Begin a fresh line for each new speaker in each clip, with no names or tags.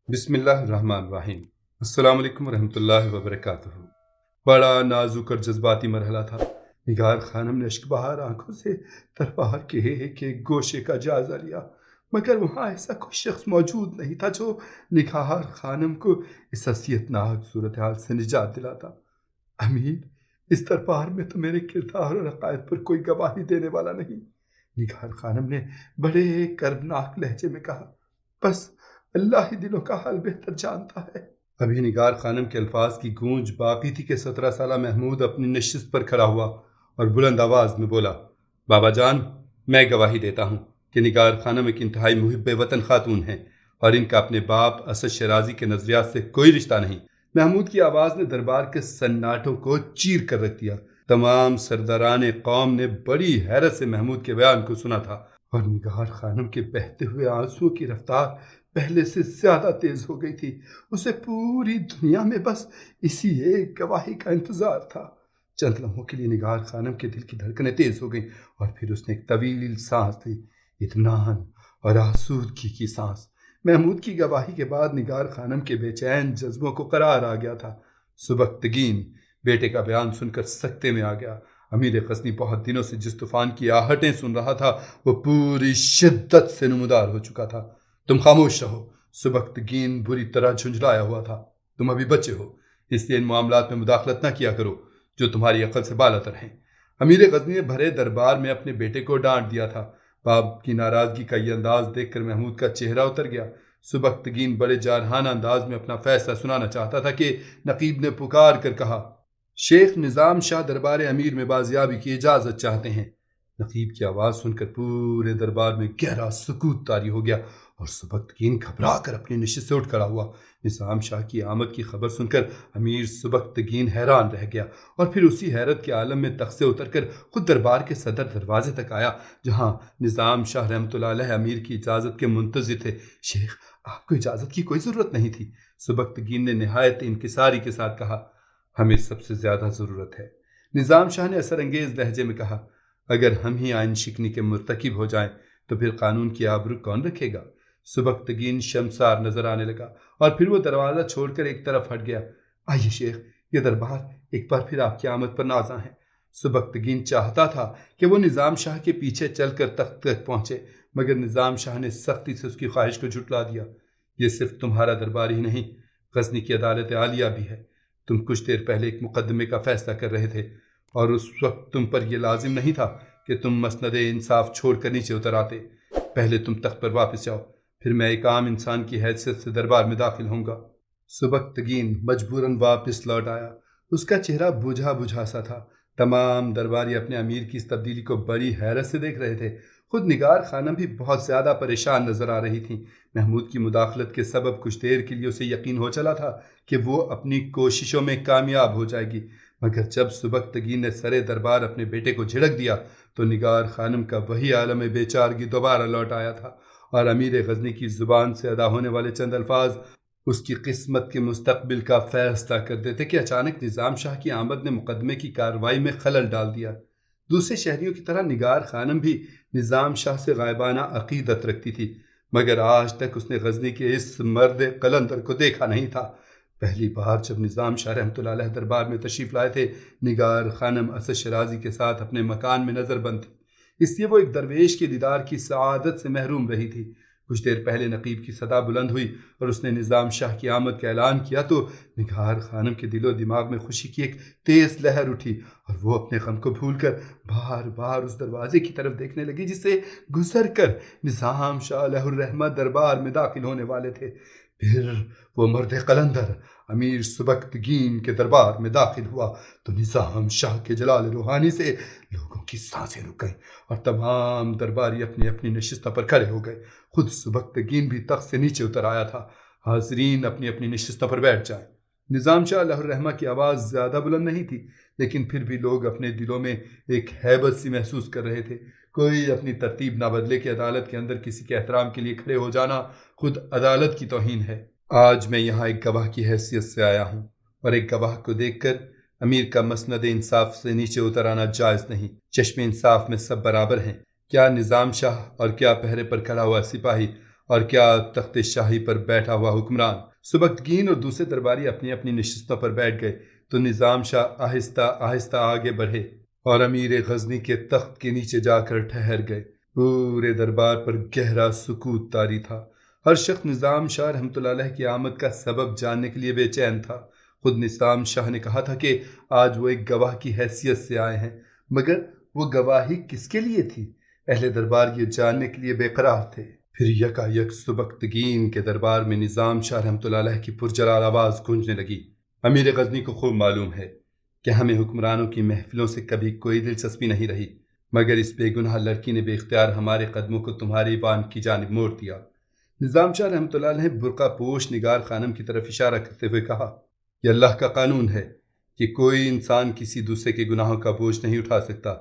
بسم اللہ الرحمن الرحیم۔ السلام علیکم ورحمۃ اللہ وبرکاتہ۔ بڑا نازک اور جذباتی مرحلہ تھا۔ نگار خانم نے اشک بہار آنکھوں سے دربار کے ایک گوشے کا جائزہ لیا، مگر وہاں ایسا کوئی شخص موجود نہیں تھا جو نگار خانم کو اس حسیتناک صورتحال سے نجات دلاتا۔ امیر، اس دربار میں تو میرے کردار اور عقائد پر کوئی گواہی دینے والا نہیں، نگار خانم نے بڑے کربناک لہجے میں کہا۔ بس اللہ ہی دلوں کا حال بہتر جانتا ہے۔ ابھی نگار خانم کے الفاظ کی گونج باقی تھی کہ 17 سالہ محمود اپنی نشست پر کھڑا ہوا اور بلند آواز میں بولا، بابا جان، میں گواہی دیتا ہوں کہ نگار خانم ایک انتہائی محب وطن خاتون ہیں اور ان کا اپنے باپ اسد شیرازی کے نظریات سے کوئی رشتہ نہیں۔ محمود کی آواز نے دربار کے سناٹوں کو چیر کر رکھ دیا۔ تمام سرداران قوم نے بڑی حیرت سے محمود کے بیان کو سنا تھا، اور نگار خانم کے بہتے ہوئے آنسوؤں کی رفتار پہلے سے زیادہ تیز ہو گئی تھی۔ اسے پوری دنیا میں بس اسی ایک گواہی کا انتظار تھا۔ چند لمحوں کے لیے نگار خانم کے دل کی دھڑکنیں تیز ہو گئیں، اور پھر اس نے ایک طویل سانس لی، اطمینان اور آسودگی کی سانس۔ محمود کی گواہی کے بعد نگار خانم کے بے چین جذبوں کو قرار آ گیا تھا۔ سبکتگین بیٹے کا بیان سن کر سکتے میں آ گیا۔ امیر غزنی بہت دنوں سے جس طوفان کی آہٹیں سن رہا تھا وہ پوری شدت سے نمودار ہو چکا تھا۔ تم خاموش رہو، سبکتگین بری طرح جھنجھلایا ہوا تھا۔ تم ابھی بچے ہو، اس لیے ان معاملات میں مداخلت نہ کیا کرو جو تمہاری عقل سے بالاتر ہیں۔ امیر غزنی نے بھرے دربار میں اپنے بیٹے کو ڈانٹ دیا تھا۔ باپ کی ناراضگی کا یہ انداز دیکھ کر محمود کا چہرہ اتر گیا۔ سبکتگین بڑے جارحانہ انداز میں اپنا فیصلہ سنانا چاہتا تھا کہ نقیب نے پکار کر کہا، شیخ نظام شاہ دربار امیر میں بازیابی کی اجازت چاہتے ہیں۔ نقیب کی آواز سن کر پورے دربار میں گہرا سکوت طاری ہو گیا، اور سبکتگین گھبرا کر اپنی نشست سے اٹھ کھڑا ہوا۔ نظام شاہ کی آمد کی خبر سن کر امیر سبکتگین حیران رہ گیا، اور پھر اسی حیرت کے عالم میں تخت سے اتر کر خود دربار کے صدر دروازے تک آیا، جہاں نظام شاہ رحمۃ اللہ علیہ امیر کی اجازت کے منتظر تھے۔ شیخ، آپ کو اجازت کی کوئی ضرورت نہیں تھی، سبکتگین نے نہایت انکساری کے ساتھ کہا۔ ہمیں سب سے زیادہ ضرورت ہے، نظام شاہ نے اثر انگیز لہجے میں کہا۔ اگر ہم ہی آئین شکنی کے مرتکب ہو جائیں تو پھر قانون کی آبرو کون رکھے گا؟ سبکتگین شرمسار نظر آنے لگا، اور پھر وہ دروازہ چھوڑ کر ایک طرف ہٹ گیا۔ آئیے شیخ، یہ دربار ایک بار پھر آپ کی آمد پر نازاں ہے۔ سبکتگین چاہتا تھا کہ وہ نظام شاہ کے پیچھے چل کر تخت تک پہنچے، مگر نظام شاہ نے سختی سے اس کی خواہش کو جھٹلا دیا۔ یہ صرف تمہارا دربار ہی نہیں، غزنی کی عدالت عالیہ بھی ہے۔ تم کچھ دیر پہلے ایک مقدمے کا فیصلہ کر رہے تھے، اور اس وقت تم پر یہ لازم نہیں تھا کہ تم مسند انصاف چھوڑ کر نیچے اتر آتے۔ پہلے تم تخت پر واپس جاؤ، پھر میں ایک عام انسان کی حیثیت سے دربار میں داخل ہوں گا۔ سبکتگین مجبوراً واپس لوٹ آیا۔ اس کا چہرہ بجھا بجھا سا تھا۔ تمام درباری اپنے امیر کی اس تبدیلی کو بڑی حیرت سے دیکھ رہے تھے۔ خود نگار خانم بھی بہت زیادہ پریشان نظر آ رہی تھیں۔ محمود کی مداخلت کے سبب کچھ دیر کے لیے اسے یقین ہو چلا تھا کہ وہ اپنی کوششوں میں کامیاب ہو جائے گی، مگر جب سبکتگین نے سرے دربار اپنے بیٹے کو جھڑک دیا تو نگار خانم کا وہی عالم بے چارگی دوبارہ لوٹ آیا تھا، اور امیر غزنی کی زبان سے ادا ہونے والے چند الفاظ اس کی قسمت کے مستقبل کا فیصلہ کر دیتے کہ اچانک نظام شاہ کی آمد نے مقدمے کی کارروائی میں خلل ڈال دیا۔ دوسرے شہریوں کی طرح نگار خانم بھی نظام شاہ سے غائبانہ عقیدت رکھتی تھی، مگر آج تک اس نے غزنی کے اس مرد قلندر کو دیکھا نہیں تھا۔ پہلی بار جب نظام شاہ رحمۃ اللہ علیہ دربار میں تشریف لائے تھے، نگار خانم اسد شیرازی کے ساتھ اپنے مکان میں نظر بند تھی، اس لیے وہ ایک درویش کے دیدار کی سعادت سے محروم رہی تھی۔ کچھ دیر پہلے نقیب کی صدا بلند ہوئی اور اس نے نظام شاہ کی آمد کا اعلان کیا تو نگار خانم کے دل و دماغ میں خوشی کی ایک تیز لہر اٹھی، اور وہ اپنے غم کو بھول کر بار بار اس دروازے کی طرف دیکھنے لگی جس سے گزر کر نظام شاہ علیہ الرحمہ دربار میں داخل ہونے والے تھے۔ پھر وہ مرد قلندر امیر سبکتگین کے دربار میں داخل ہوا تو نظام شاہ کے جلال روحانی سے لوگوں کی سانسیں رک گئیں، اور تمام درباری اپنی اپنی نشستوں پر کھڑے ہو گئے۔ خود سبکتگین بھی تخت سے نیچے اتر آیا تھا۔ حاضرین اپنی اپنی نشستوں پر بیٹھ جائیں۔ نظام شاہ علیہ الرحمہ کی آواز زیادہ بلند نہیں تھی، لیکن پھر بھی لوگ اپنے دلوں میں ایک ہیبت سی محسوس کر رہے تھے۔ کوئی اپنی ترتیب نہ بدلے کہ عدالت کے اندر کسی کے احترام کے لیے کھڑے ہو جانا خود عدالت کی توہین ہے۔ آج میں یہاں ایک گواہ کی حیثیت سے آیا ہوں، اور ایک گواہ کو دیکھ کر امیر کا مسند انصاف سے نیچے اتر آنا جائز نہیں۔ چشم انصاف میں سب برابر ہیں۔ کیا نظام شاہ اور کیا پہرے پر کھڑا ہوا سپاہی اور کیا تخت شاہی پر بیٹھا ہوا حکمران۔ سبکتگین اور دوسرے درباری اپنی اپنی نشستوں پر بیٹھ گئے تو نظام شاہ آہستہ آہستہ آگے بڑھے اور امیر غزنی کے تخت کے نیچے جا کر ٹھہر گئے۔ پورے دربار پر گہرا سکوت طاری تھا۔ ہر شخص نظام شاہ رحمۃ اللہ علیہ کی آمد کا سبب جاننے کے لیے بے چین تھا۔ خود نظام شاہ نے کہا تھا کہ آج وہ ایک گواہ کی حیثیت سے آئے ہیں، مگر وہ گواہی کس کے لیے تھی؟ اہل دربار یہ جاننے کے لیے بے قرار تھے۔ پھر یکایک سبکتگین کے دربار میں نظام شاہ رحمۃ اللہ علیہ کی پرجلال آواز گونجنے لگی۔ امیر غزنی کو خوب معلوم ہے کہ ہمیں حکمرانوں کی محفلوں سے کبھی کوئی دلچسپی نہیں رہی، مگر اس بے گناہ لڑکی نے بے اختیار ہمارے قدموں کو تمہارے ایوان کی جانب موڑ دیا۔ نظام شاہ رحمۃ اللہ علیہ نے برقع پوش نگار خانم کی طرف اشارہ کرتے ہوئے کہا، یہ اللہ کا قانون ہے کہ کوئی انسان کسی دوسرے کے گناہوں کا بوجھ نہیں اٹھا سکتا۔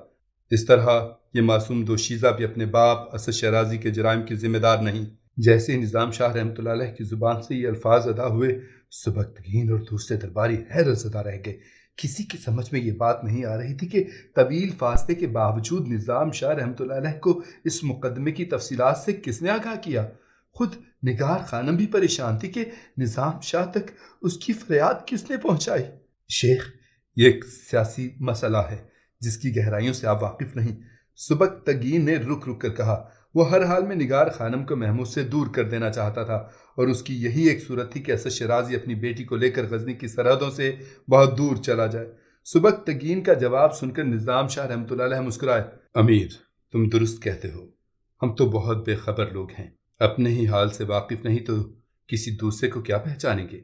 اس طرح یہ معصوم دوشیزہ بھی اپنے باپ اسد شیرازی کے جرائم کی ذمہ دار نہیں۔ جیسے ہی نظام شاہ رحمۃ اللہ علیہ کی زبان سے یہ الفاظ ادا ہوئے، سبکتگین اور دوسرے درباری حیرت زدہ رہ گئے۔ کسی کی سمجھ میں یہ بات نہیں آ رہی تھی کہ طویل فاصلے کے باوجود نظام شاہ رحمۃ اللہ علیہ کو اس مقدمے کی تفصیلات سے کس نے آگاہ کیا۔ خود نگار خانم بھی پریشان تھی کہ نظام شاہ تک اس کی فریاد کس نے پہنچائی۔ شیخ، یہ ایک سیاسی مسئلہ ہے جس کی گہرائیوں سے آپ واقف نہیں، سبکتگین نے رک رک کر کہا۔ وہ ہر حال میں نگار خانم کو محمود سے دور کر دینا چاہتا تھا، اور اس کی یہی ایک صورت تھی کہ اسد شیرازی اپنی بیٹی کو لے کر غزنی کی سرحدوں سے بہت دور چلا جائے۔ سبکتگین کا جواب سن کر نظام شاہ رحمۃ اللہ علیہ مسکرائے۔ امیر، تم درست کہتے ہو، ہم تو بہت بے خبر لوگ ہیں، اپنے ہی حال سے واقف نہیں تو کسی دوسرے کو کیا پہچانیں گے۔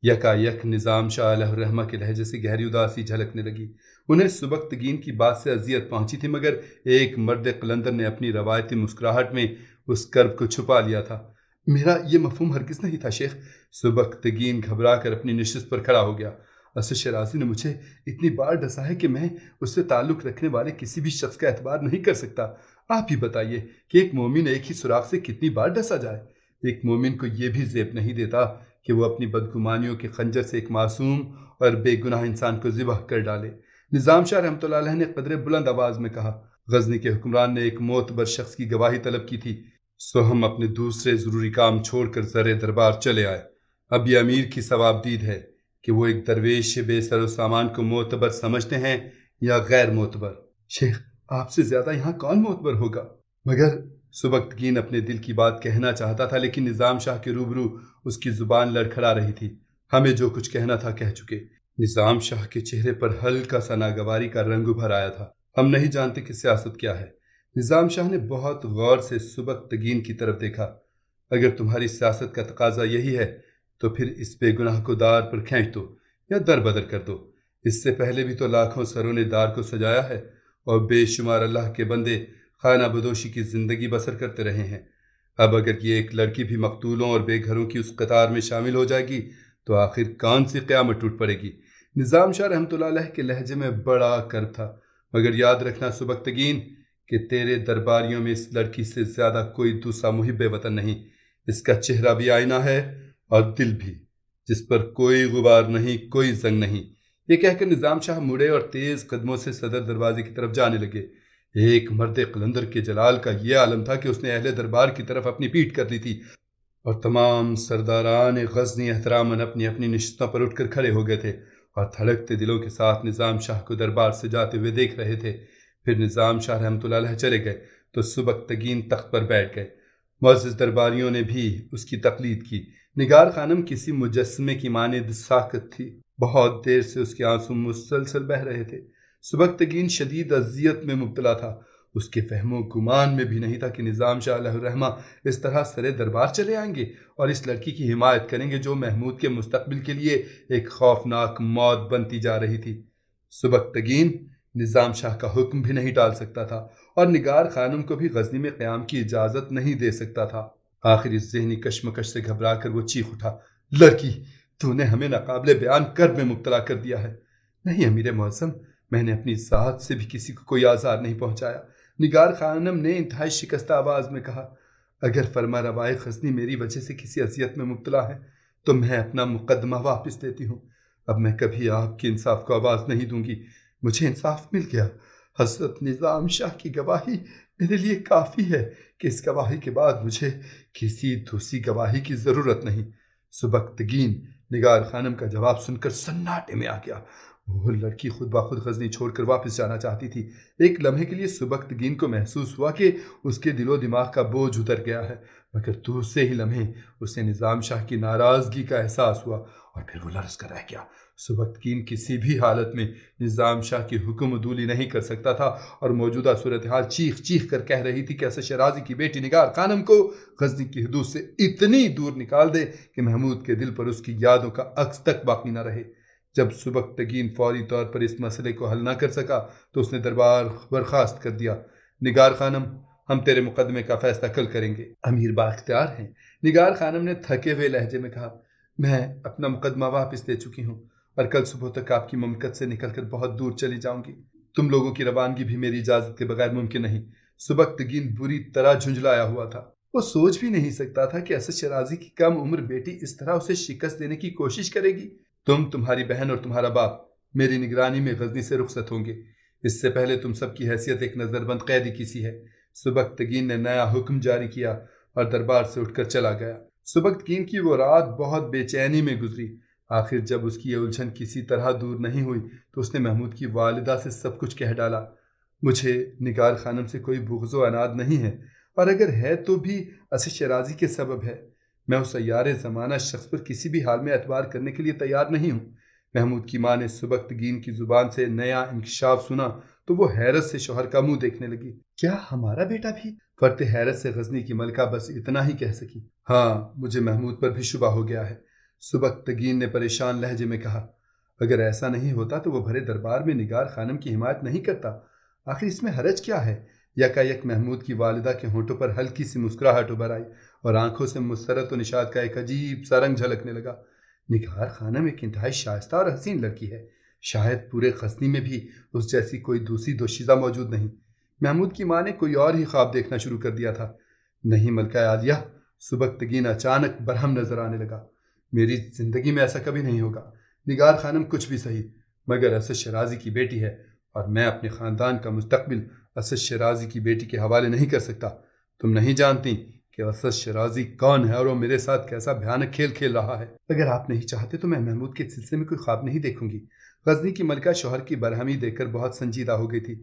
یکایک نظام شاہ علیہ الرحمہ کے لہجے سے گہری اداسی جھلکنے لگی۔ انہیں سبکتگین کی بات سے اذیت پہنچی تھی، مگر ایک مرد قلندر نے اپنی روایتی مسکراہٹ میں اس کرب کو چھپا لیا تھا۔ میرا یہ مفہوم ہرگز نہیں تھا شیخ۔ سبکتگین گھبرا کر اپنی نشست پر کھڑا ہو گیا۔ اسد شیرازی نے مجھے اتنی بار ڈسا ہے کہ میں اس سے تعلق رکھنے والے کسی بھی شخص کا اعتبار نہیں کر سکتا۔ آپ ہی بتائیے کہ ایک مومن ایک ہی سوراخ سے کتنی بار ڈسا جائے؟ ایک مومن کو یہ بھی زیب نہیں دیتا کہ وہ اپنی بدگمانیوں کے خنجر سے ایک معصوم اور بے گناہ انسان کو ذبح کر ڈالے۔ نظام شاہ رحمۃ اللہ علیہ نے قدرے بلند آواز میں کہا، غزنی کے حکمران نے ایک معتبر شخص کی گواہی طلب کی تھی، سو ہم اپنے دوسرے ضروری کام چھوڑ کر زر دربار چلے آئے۔ اب یہ امیر کی ثواب دید ہے کہ وہ ایک درویش بے سر و سامان کو معتبر سمجھتے ہیں یا غیر معتبر۔ شیخ، آپ سے زیادہ یہاں کون معتبر ہوگا؟ مگر سبکتگین اپنے دل کی بات کہنا چاہتا تھا، لیکن نظام شاہ کے روبرو اس کی زبان لڑکھڑا رہی تھی۔ ہمیں جو کچھ کہنا تھا کہہ چکے۔ نظام شاہ کے چہرے پر ہلکا سا ناگواری کا رنگ ابھر آیا تھا۔ ہم نہیں جانتے کہ سیاست کیا ہے۔ نظام شاہ نے بہت غور سے سبکتگین کی طرف دیکھا۔ اگر تمہاری سیاست کا تقاضا یہی ہے تو پھر اس بے گناہ کو دار پر کھینچ دو یا در بدر کر دو۔ اس سے پہلے بھی تو لاکھوں سروں نے دار کو سجایا ہے، اور بے شمار اللہ کے بندے خانہ بدوشی کی زندگی بسر کرتے رہے ہیں۔ اب اگر یہ ایک لڑکی بھی مقتولوں اور بے گھروں کی اس قطار میں شامل ہو جائے گی تو آخر کون سی قیامت ٹوٹ پڑے گی؟ نظام شاہ رحمۃ اللہ علیہ کے لہجے میں بڑا کرب تھا۔ مگر یاد رکھنا سبکتگین کہ تیرے درباریوں میں اس لڑکی سے زیادہ کوئی دوسرا محب وطن نہیں۔ اس کا چہرہ بھی آئینہ ہے اور دل بھی، جس پر کوئی غبار نہیں، کوئی زنگ نہیں۔ یہ کہہ کر نظام شاہ مڑے اور تیز قدموں سے صدر دروازے کی طرف جانے لگے۔ ایک مرد قلندر کے جلال کا یہ عالم تھا کہ اس نے اہل دربار کی طرف اپنی پیٹھ کر لی تھی، اور تمام سرداران غزنی احتراماً اپنی اپنی نشستوں پر اٹھ کر کھڑے ہو گئے تھے اور دھڑکتے دلوں کے ساتھ نظام شاہ کو دربار سے جاتے ہوئے دیکھ رہے تھے۔ پھر نظام شاہ رحمۃ اللہ علیہ چلے گئے تو سبکتگین تخت پر بیٹھ گئے۔ معزز درباریوں نے بھی اس کی تقلید کی۔ نگار خانم کسی مجسمے کی مانند ساکت تھی۔ بہت دیر سے اس کے آنسو مسلسل بہہ رہے تھے۔ سبکتگین شدید اذیت میں مبتلا تھا۔ اس کے فہم و گمان میں بھی نہیں تھا کہ نظام شاہ علیہ الرحمہ اس طرح سرے دربار چلے آئیں گے اور اس لڑکی کی حمایت کریں گے جو محمود کے مستقبل کے لیے ایک خوفناک موت بنتی جا رہی تھی۔ سبکتگین نظام شاہ کا حکم بھی نہیں ٹال سکتا تھا اور نگار خانم کو بھی غزنی میں قیام کی اجازت نہیں دے سکتا تھا۔ آخر اس ذہنی کشمکش سے گھبرا کر وہ چیخ اٹھا، لڑکی، تو نے ہمیں ناقابل بیان کرب میں مبتلا کر دیا ہے۔ نہیں امیر معظم، میں نے اپنی ذات سے بھی کسی کو کوئی آزار نہیں پہنچایا، نگار خانم نے انتہائی شکستہ آواز میں کہا۔ اگر فرما روائے غزنی میری وجہ سے کسی اذیت میں مبتلا ہے تو میں اپنا مقدمہ واپس لیتی ہوں۔ اب میں کبھی آپ کے انصاف کو آواز نہیں دوں گی۔ مجھے انصاف مل گیا۔ حضرت نظام شاہ کی گواہی میرے لیے کافی ہے کہ اس گواہی کے بعد مجھے کسی دوسری گواہی کی ضرورت نہیں۔ سبکتگین نگار خانم کا جواب سن کر سناٹے میں آ گیا۔ وہ لڑکی خود بخود غزنی چھوڑ کر واپس جانا چاہتی تھی۔ ایک لمحے کے لیے سبکتگین کو محسوس ہوا کہ اس کے دل و دماغ کا بوجھ اتر گیا ہے، مگر دوسرے ہی لمحے اسے نظام شاہ کی ناراضگی کا احساس ہوا اور پھر وہ لرز کر رہ گیا۔ سبکتگین کسی بھی حالت میں نظام شاہ کی حکم عدولی نہیں کر سکتا تھا اور موجودہ صورتحال چیخ چیخ کر کہہ رہی تھی کہ اسد شیرازی کی بیٹی نگار خانم کو غزنی کی حدود سے اتنی دور نکال دے کہ محمود کے دل پر اس کی یادوں کا عکس تک باقی نہ رہے۔ جب سبکتگین فوری طور پر اس مسئلے کو حل نہ کر سکا تو اس نے دربار برخاست کر دیا۔ نگار خانم، ہم تیرے مقدمے کا فیصلہ کل کریں گے۔ امیر بااختیار ہیں، نگار خانم نے تھکے ہوئے لہجے میں کہا۔ میں اپنا مقدمہ واپس لے چکی ہوں اور کل صبح تک آپ کی مملکت سے نکل کر بہت دور چلی جاؤں گی۔ تم لوگوں کی روانگی بھی میری اجازت کے بغیر ممکن نہیں۔ سبکتگین بری طرح جھنجھلایا ہوا تھا۔ وہ سوچ بھی نہیں سکتا تھا کہ اسد شیرازی کی کم عمر بیٹی اس طرح اسے شکست دینے کی کوشش کرے گی۔ تمہاری بہن اور تمہارا باپ میری نگرانی میں غزنی سے رخصت ہوں گے۔ اس سے پہلے تم سب کی حیثیت ایک نظر بند قیدی کی سی ہے۔ سبکتگین نے نیا حکم جاری کیا اور دربار سے اٹھ کر چلا گیا۔ سبکتگین کی وہ رات بہت بے چینی میں گزری۔ آخر جب اس کی یہ الجھن کسی طرح دور نہیں ہوئی تو اس نے محمود کی والدہ سے سب کچھ کہہ ڈالا۔ مجھے نگار خانم سے کوئی بغض و عناد نہیں ہے، اور اگر ہے تو بھی اسد شیرازی کے سبب ہے۔ میں اس سیار زمانہ شخص پر کسی بھی حال میں اعتبار کرنے کے لیے تیار نہیں ہوں۔ محمود کی ماں نے سبکتگین کی زبان سے نیا انکشاف سنا تو وہ حیرت سے شوہر کا منہ دیکھنے لگی۔ کیا ہمارا بیٹا بھی؟ فرط حیرت سے غزنی کی ملکہ بس اتنا ہی کہہ سکی۔ ہاں، مجھے محمود پر بھی شبہ ہو گیا ہے، سبکتگین نے پریشان لہجے میں کہا۔ اگر ایسا نہیں ہوتا تو وہ بھرے دربار میں نگار خانم کی حمایت نہیں کرتا۔ آخر اس میں حرج کیا ہے؟ یکایک محمود کی والدہ کے ہونٹوں پر ہلکی سی مسکراہٹ ابھر آئی اور آنکھوں سے مسرت و نشاط کا ایک عجیب سا رنگ جھلکنے لگا۔ نگار خانم ایک انتہائی شائستہ اور حسین لڑکی ہے، شاید پورے غزنی میں بھی اس جیسی کوئی دوسری دوشیزہ موجود نہیں۔ محمود کی ماں نے کوئی اور ہی خواب دیکھنا شروع کر دیا تھا۔ نہیں ملکہ عالیہ، سبکتگین اچانک برہم نظر آنے لگا۔ میری زندگی میں ایسا کبھی نہیں ہوگا۔ نگار خانم کچھ بھی صحیح، مگر اسد شیرازی کی بیٹی ہے اور میں اپنے خاندان کا مستقبل اسد شیرازی کی بیٹی کے حوالے نہیں کر سکتا۔ تم نہیں جانتی کہ اسد شیرازی کون ہے اور وہ میرے ساتھ کیسا بھیانک کھیل کھیل رہا ہے۔ اگر آپ نہیں چاہتے تو میں محمود کے سلسلے میں کوئی خواب نہیں دیکھوں گی۔ غزنی کی ملکہ شوہر کی برہمی دیکھ کر بہت سنجیدہ ہو گئی تھی۔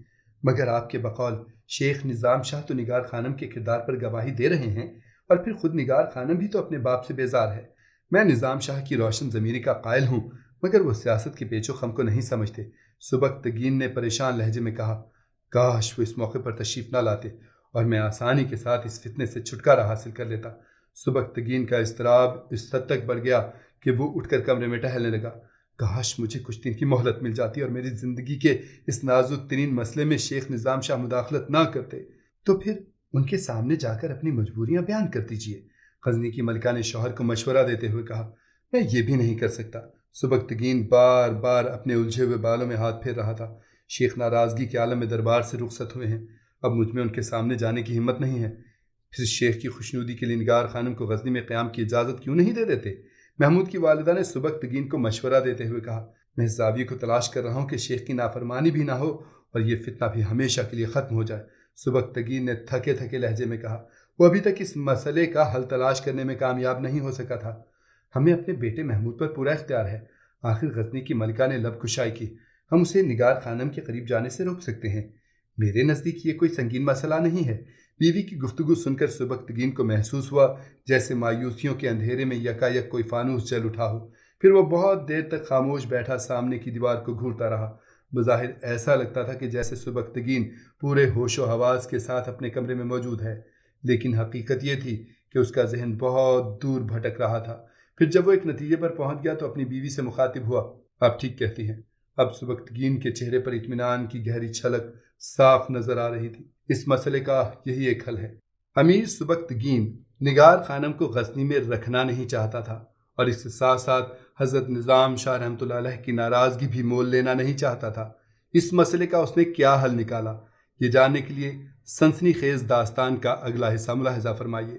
مگر آپ کے بقول شیخ نظام شاہ تو نگار خانم کے کردار پر گواہی دے رہے ہیں، اور پھر خود نگار خانم بھی تو اپنے باپ سے بیزار ہے۔ میں نظام شاہ کی روشن ضمیری کا قائل ہوں، مگر وہ سیاست کے پیچ و خم کو نہیں سمجھتے۔ سبکتگین نے پریشان لہجے میں کہا۔ کاش وہ اس موقع پر تشریف نہ لاتے اور میں آسانی کے ساتھ اس فتنے سے چھٹکارا حاصل کر لیتا۔ سبکتگین کا اضطراب اس حد تک بڑھ گیا کہ وہ اٹھ کر کمرے میں ٹہلنے لگا۔ کاش مجھے کچھ دن کی مہلت مل جاتی اور میری زندگی کے اس نازک ترین مسئلے میں شیخ نظام شاہ مداخلت نہ کرتے، تو پھر ان کے سامنے جا کر اپنی مجبوریاں بیان کر دیجیے۔ غزنی کی ملکہ نے شوہر کو مشورہ دیتے ہوئے کہا۔ میں یہ بھی نہیں کر سکتا۔ سبکتگین بار بار اپنے الجھے ہوئے بالوں میں ہاتھ پھیر رہا تھا۔ شیخ ناراضگی کے عالم میں دربار سے رخصت ہوئے ہیں، اب مجھ میں ان کے سامنے جانے کی ہمت نہیں ہے۔ پھر شیخ کی خوشنودی کے لیے نگار خانم کو غزنی میں قیام کی اجازت کیوں نہیں دے دیتے؟ محمود کی والدہ نے سبکتگین کو مشورہ دیتے ہوئے کہا۔ میں اس زاویے کو تلاش کر رہا ہوں کہ شیخ کی نافرمانی بھی نہ ہو اور یہ فتنہ بھی ہمیشہ کے لیے ختم ہو جائے۔ سبکتگین نے تھکے تھکے لہجے میں کہا۔ وہ ابھی تک اس مسئلے کا حل تلاش کرنے میں کامیاب نہیں ہو سکا تھا۔ ہمیں اپنے بیٹے محمود پر پورا اختیار ہے۔ آخر غزنی کی ملکہ نے لب کشائی کی۔ ہم اسے نگار خانم کے قریب جانے سے روک سکتے ہیں۔ میرے نزدیک یہ کوئی سنگین مسئلہ نہیں ہے۔ بیوی کی گفتگو سن کر سبکتگین کو محسوس ہوا جیسے مایوسیوں کے اندھیرے میں یکایک کوئی فانوس جل اٹھا ہو۔ پھر وہ بہت دیر تک خاموش بیٹھا سامنے کی دیوار کو گھورتا رہا۔ بظاہر ایسا لگتا تھا کہ جیسے سبکتگین پورے ہوش و حواس کے ساتھ اپنے کمرے میں موجود ہے، لیکن حقیقت یہ تھی کہ اس کا ذہن بہت دور بھٹک رہا تھا۔ پھر جب وہ ایک نتیجے پر پہنچ گیا تو اپنی بیوی سے مخاطب ہوا۔ آپ ٹھیک کہتی ہیں۔ اب سبکتگین کے چہرے پر اطمینان کی گہری جھلک صاف نظر آ رہی تھی۔ اس مسئلے کا یہی ایک حل ہے۔ امیر سبکتگین نگار خانم کو غزنی میں رکھنا نہیں چاہتا تھا اور اس کے ساتھ ساتھ حضرت نظام شاہ رحمۃ اللہ علیہ کی ناراضگی بھی مول لینا نہیں چاہتا تھا۔ اس مسئلے کا اس نے کیا حل نکالا، یہ جاننے کے لیے سنسنی خیز داستان کا اگلا حصہ ملاحظہ فرمائیے۔